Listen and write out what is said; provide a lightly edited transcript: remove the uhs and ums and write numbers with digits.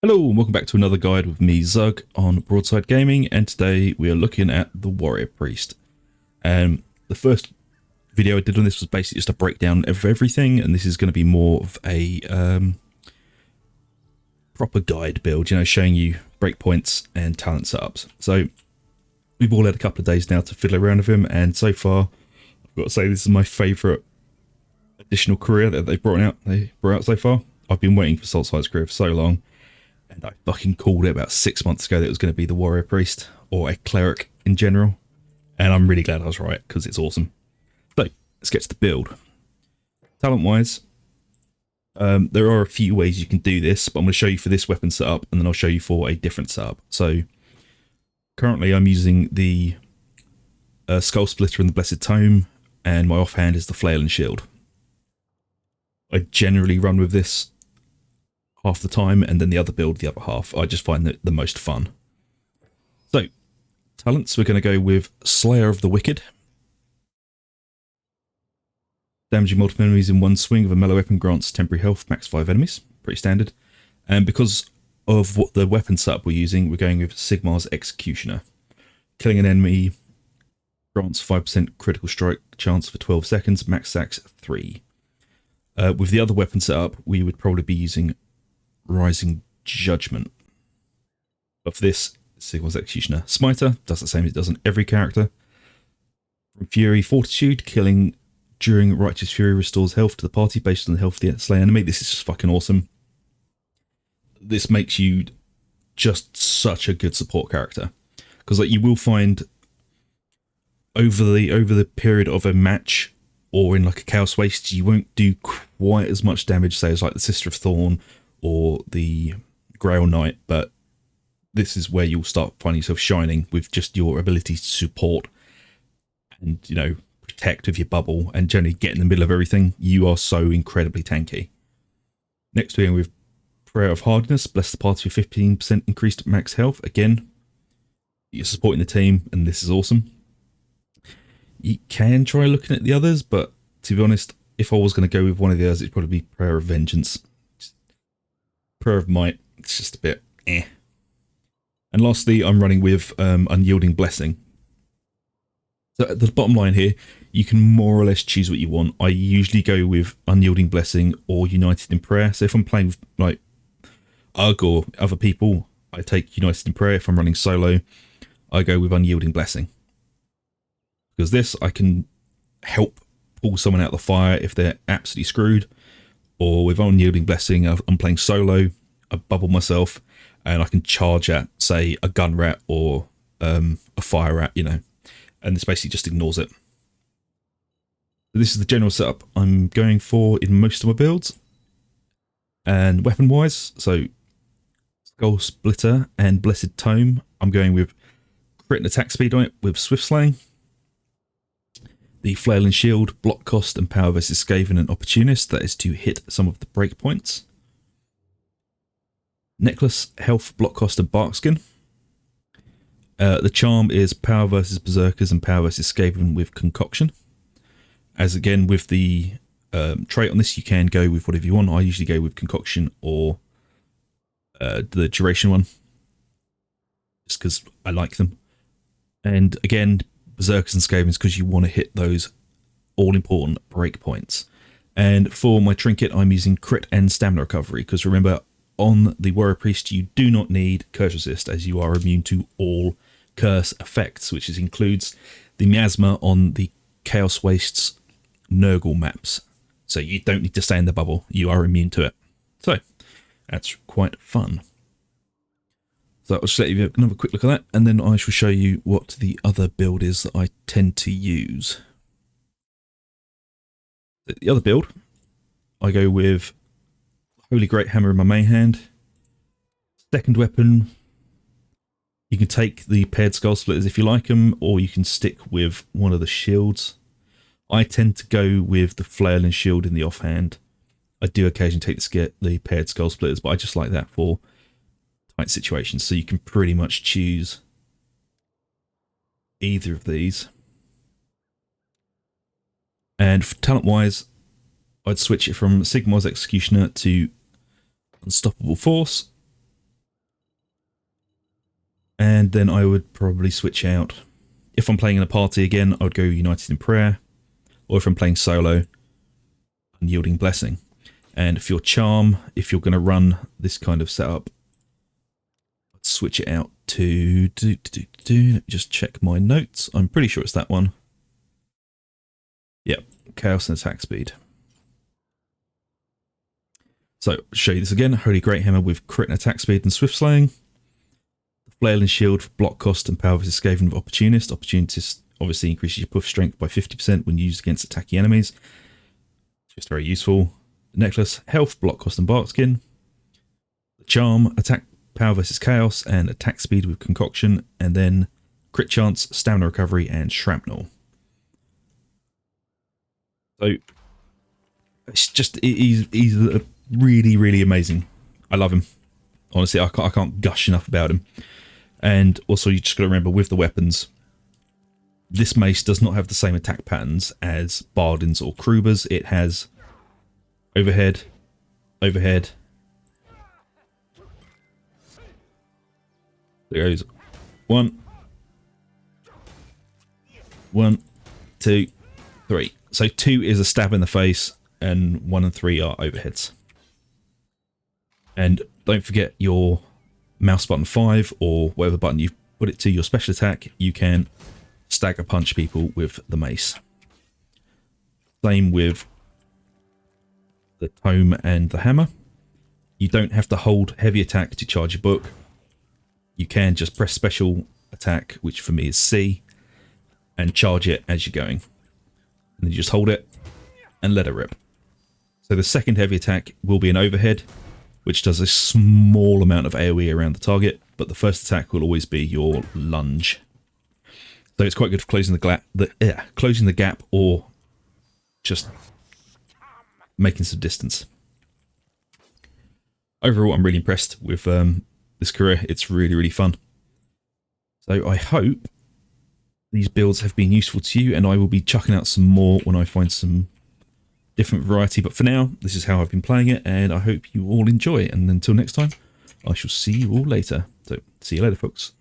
Hello and welcome back to another guide with me, Zug, on Broadside Gaming, and today we are looking at the Warrior Priest. The first video I did on this was basically just a breakdown of everything, and this is going to be more of a proper guide build, you know, showing you breakpoints and talent setups. So we've all had a couple of days now to fiddle around with him, and so far I've got to say this is my favourite additional career that they brought out so far. I've been waiting for Saltzpyre's career for so long. And I fucking called it about 6 months ago that it was going to be the Warrior Priest, or a Cleric in general. And I'm really glad I was right, because it's awesome. So, let's get to the build. Talent-wise, there are a few ways you can do this, but I'm going to show you for this weapon setup, and then I'll show you for a different setup. So, currently I'm using the Skull Splitter and the Blessed Tome, and my offhand is the Flail and Shield. I generally run with this half the time, and then the other build the other half. I just find that the most fun. So, talents, we're going to go with Slayer of the Wicked. Damaging multiple enemies in one swing of a melee weapon grants temporary health, max 5 enemies. Pretty standard. And because of what the weapon setup we're using, we're going with Sigmar's Executioner. Killing an enemy grants 5% critical strike chance for 12 seconds, max sax 3. With the other weapon setup, we would probably be using Rising Judgment. But for this, Sigmar's Executioner. Smiter does the same as it does on every character. From Fury, Fortitude, killing during Righteous Fury restores health to the party based on the health of the slain enemy. This is just fucking awesome. This makes you just such a good support character, because like you will find over the period of a match or in like a Chaos Waste, you won't do quite as much damage, say as like the Sister of Thorn or the Grail Knight, but this is where you'll start finding yourself shining with just your ability to support and, you know, protect with your bubble and generally get in the middle of everything. You are so incredibly tanky. Next we're going with Prayer of Hardness, bless the party with 15% increased max health. Again, you're supporting the team, and this is awesome. You can try looking at the others, but to be honest, if I was going to go with one of the others, it'd probably be Prayer of Vengeance. Prayer of Might, it's just a bit eh. And lastly, I'm running with Unyielding Blessing. So at the bottom line here, you can more or less choose what you want. I usually go with Unyielding Blessing or United in Prayer. So if I'm playing with like UG or other people, I take United in Prayer. If I'm running solo, I go with Unyielding Blessing. Because this, I can help pull someone out of the fire if they're absolutely screwed. Or with Unyielding Blessing, I'm playing solo, I bubble myself, and I can charge at, say, a gun rat or a fire rat, you know. And this basically just ignores it. This is the general setup I'm going for in most of my builds. And weapon-wise, so Skull Splitter and Blessed Tome, I'm going with crit and attack speed on it with Swift Slaying. The Flail and Shield, block cost and power versus Skaven and Opportunist, that is to hit some of the breakpoints. Necklace, health, block cost and Barkskin. The charm is power versus Berserkers and power versus Skaven with Concoction. As again with the trait on this, you can go with whatever you want. I usually go with Concoction or the duration one, just because I like them. And again, Berserkers and Skavens because you want to hit those all-important breakpoints. And for my trinket, I'm using crit and stamina recovery, because remember, on the Warrior Priest, you do not need curse resist, as you are immune to all curse effects, which includes the miasma on the Chaos Wastes Nurgle maps. So you don't need to stay in the bubble, you are immune to it. So that's quite fun. So I'll just let you have another quick look at that, and then I shall show you what the other build is that I tend to use. The other build, I go with Holy Great Hammer in my main hand. Second weapon, you can take the paired Skull Splitters if you like them, or you can stick with one of the shields. I tend to go with the Flail and Shield in the offhand. I do occasionally take the paired Skull Splitters, but I just like that for tight situations, so you can pretty much choose either of these. And for talent wise, I'd switch it from Sigmar's Executioner to Unstoppable Force, And then I would probably switch out. If I'm playing in a party again, I would go United in Prayer. Or if I'm playing solo, Unyielding Blessing. And for your charm, if you're going to run this kind of setup, I'd switch it out to let me just check my notes. I'm pretty sure it's that one. Yep, Chaos and Attack Speed. So, I'll show you this again. Holy Great Hammer with crit and attack speed and swift slaying. The Flail and Shield for block cost and power versus Skaven with Opportunist. Opportunist obviously increases your puff strength by 50% when used against attacking enemies. Just very useful. The Necklace, health, block cost and bark skin. The Charm, attack power versus chaos and attack speed with concoction. And then crit chance, stamina recovery and shrapnel. So it's just, he's really, really amazing. I love him. Honestly, I can't gush enough about him. And also, you just got to remember with the weapons, this mace does not have the same attack patterns as Bardin's or Kruber's. It has overhead, overhead. There goes 1, 1, 2, 3. So 2 is a stab in the face, and 1 and 3 are overheads. And don't forget your mouse button 5 or whatever button you put it to your special attack, you can stagger punch people with the mace. Same with the tome and the hammer. You don't have to hold heavy attack to charge your book. You can just press special attack, which for me is C, and charge it as you're going. And then you just hold it and let it rip. So the second heavy attack will be an overhead, which does a small amount of AoE around the target, but the first attack will always be your lunge. So it's quite good for closing the gap or just making some distance. Overall, I'm really impressed with this career. It's really, really fun. So I hope these builds have been useful to you, and I will be chucking out some more when I find some different variety. But for now, this is how I've been playing it, and I hope you all enjoy. And until next time, I shall see you all later. So, see you later, folks.